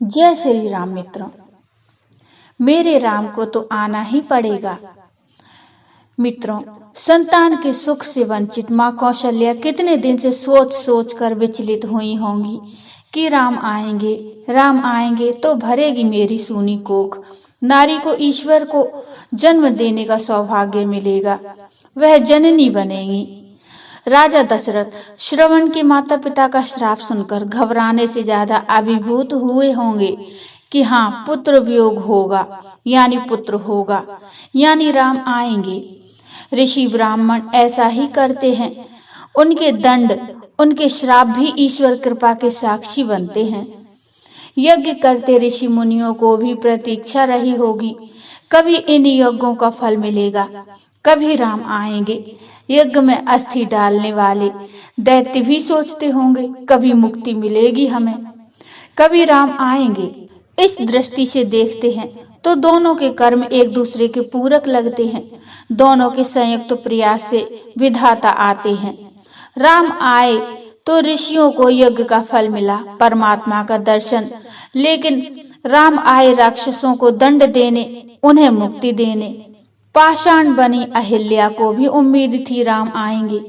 जय श्री राम मित्रों। मेरे राम को तो आना ही पड़ेगा। मित्रों, संतान के सुख से वंचित माँ कौशल्या कितने दिन से सोच सोच कर विचलित हुई होंगी कि राम आएंगे तो भरेगी मेरी सूनी कोख, नारी को ईश्वर को जन्म देने का सौभाग्य मिलेगा, वह जननी बनेगी। राजा दशरथ श्रवण के माता पिता का श्राप सुनकर घबराने से ज्यादा अभिभूत हुए होंगे कि हाँ, पुत्र वियोग होगा, यानी पुत्र होगा, यानी राम आएंगे। ऋषि ब्राह्मण ऐसा ही करते हैं। उनके दंड, उनके श्राप भी ईश्वर कृपा के साक्षी बनते हैं। यज्ञ करते ऋषि मुनियों को भी प्रतीक्षा रही होगी, कभी इन यज्ञों का फल मिलेगा, कभी राम आएंगे। यज्ञ में अस्थि डालने वाले दैत्य भी सोचते होंगे, कभी मुक्ति मिलेगी हमें, कभी राम आएंगे। इस दृष्टि से देखते हैं तो दोनों के कर्म एक दूसरे के पूरक लगते हैं। दोनों के संयुक्त प्रयास से विधाता आते हैं। राम आए तो ऋषियों को यज्ञ का फल मिला, परमात्मा का दर्शन, लेकिन राम आए राक्षसों को दंड देने, उन्हें मुक्ति देने। पाषाण बनी अहिल्या को भी उम्मीद थी राम आएंगे।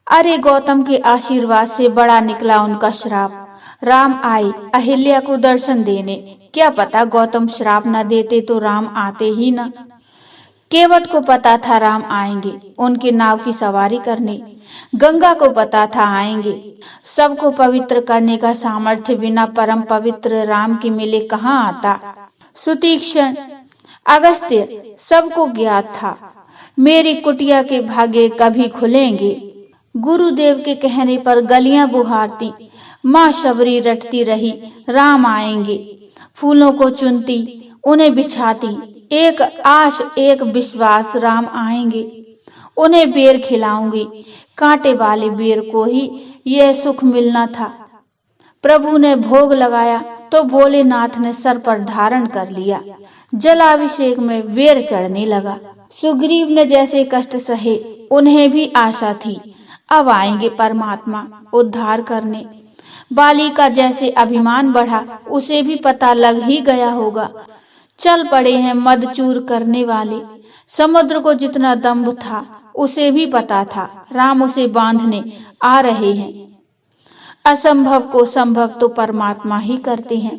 अरे गौतम के आशीर्वाद से बड़ा निकला उनका श्राप। राम आए अहिल्या को दर्शन देने, क्या पता गौतम श्राप न देते तो राम आते ही न। केवट को पता था राम आएंगे, उनके नाव की सवारी करने। गंगा को पता था आएंगे। सबको पवित्र करने का सामर्थ्य बिना परम पवित्र राम के मिले कहाँ आता। सुतीक्ष्ण, अगस्त्य, सबको ज्ञात था मेरी कुटिया के भाग्य कभी खुलेंगे। गुरुदेव के कहने पर गलियां बुहारती, माँ शबरी रटती रही राम आएंगे। फूलों को चुनती, उन्हें बिछाती, एक आश एक विश्वास राम आएंगे। उन्हें बेर खिलाऊंगी, कांटे वाले बेर को ही यह सुख मिलना था। प्रभु ने भोग लगाया तो भोलेनाथ ने सर पर धारण कर लिया। जलाभिषेक में बेर चढ़ने लगा। सुग्रीव ने जैसे कष्ट सहे, उन्हें भी आशा थी अब आएंगे परमात्मा उद्धार करने। बाली का जैसे अभिमान बढ़ा, उसे भी पता लग ही गया होगा। चल पड़े हैं मदचूर करने वाले। समुद्र को जितना दंभ था, उसे भी पता था राम उसे बांधने आ रहे हैं। असंभव को संभव तो परमात्मा ही करते हैं।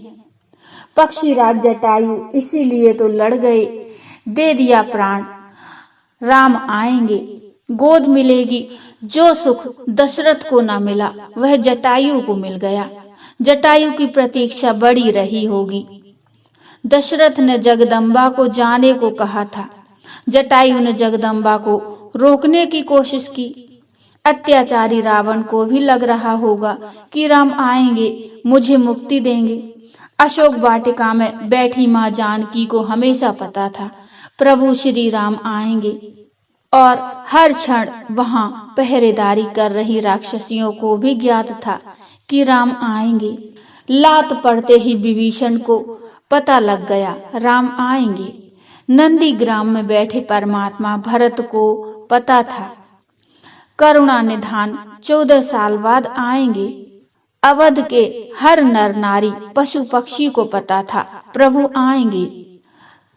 पक्षीराज जटायु इसीलिए तो लड़ गए, दे दिया प्राण। राम आएंगे, गोद मिलेगी। जो सुख दशरथ को न मिला, वह जटायु को मिल गया। जटायु की प्रतीक्षा बड़ी रही होगी। दशरथ ने जगदम्बा को जाने को कहा था। जटायु ने जगदम्बा को रोकने की कोशिश की। अत्याचारी रावण को भी लग रहा होगा कि राम आएंगे, मुझे मुक्ति देंगे। अशोक वाटिका में बैठी माँ जानकी को हमेशा पता था प्रभु श्री राम आएंगे, और हर क्षण वहां पहरेदारी कर रही राक्षसियों को भी ज्ञात था कि राम आएंगे। लात पड़ते ही विभीषण को पता लग गया राम आएंगे। नंदीग्राम में बैठे परमात्मा भरत को पता था करुणा निधान 14 साल बाद आएंगे। अवध के हर नर नारी पशु पक्षी को पता था प्रभु आएंगे।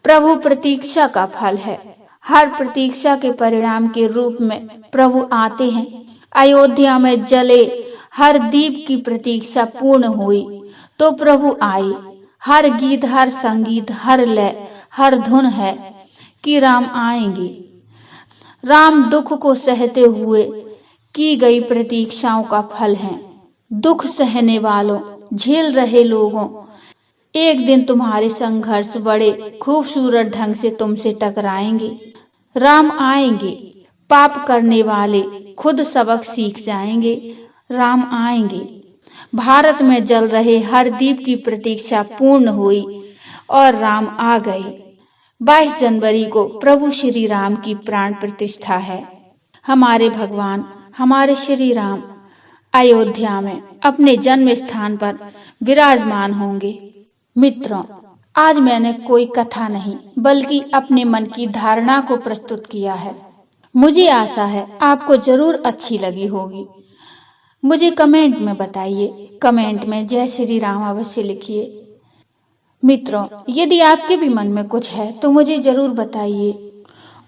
प्रभु प्रतीक्षा का फल है। हर प्रतीक्षा के परिणाम के रूप में प्रभु आते हैं। अयोध्या में जले हर दीप की प्रतीक्षा पूर्ण हुई तो प्रभु आए। हर गीत, हर संगीत, हर लय, हर धुन है कि राम आएंगे। राम दुख को सहते हुए की गई प्रतीक्षाओं का फल है। दुख सहने वालों, झेल रहे लोगों, एक दिन तुम्हारे संघर्ष बड़े खूबसूरत ढंग से तुमसे टकराएंगे। राम आएंगे। पाप करने वाले खुद सबक सीख जाएंगे। राम आएंगे। भारत में जल रहे हर दीप की प्रतीक्षा पूर्ण हुई और राम आ गए। 22 जनवरी को प्रभु श्री राम की प्राण प्रतिष्ठा है। हमारे भगवान, हमारे श्री राम अयोध्या में अपने जन्म स्थान पर विराजमान होंगे। मित्रों, आज मैंने कोई कथा नहीं बल्कि अपने मन की धारणा को प्रस्तुत किया है। मुझे आशा है आपको जरूर अच्छी लगी होगी। मुझे कमेंट में बताइए। कमेंट में जय श्री राम अवश्य लिखिए। मित्रों, यदि आपके भी मन में कुछ है तो मुझे जरूर बताइए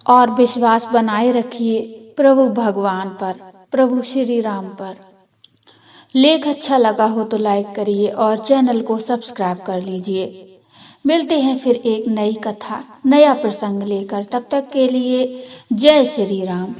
और विश्वास बनाए रखिए प्रभु भगवान पर, प्रभु श्री राम पर। लेख अच्छा लगा हो तो लाइक करिए और चैनल को सब्सक्राइब कर लीजिए। मिलते हैं फिर एक नई कथा, नया प्रसंग लेकर। तब तक के लिए जय श्री राम।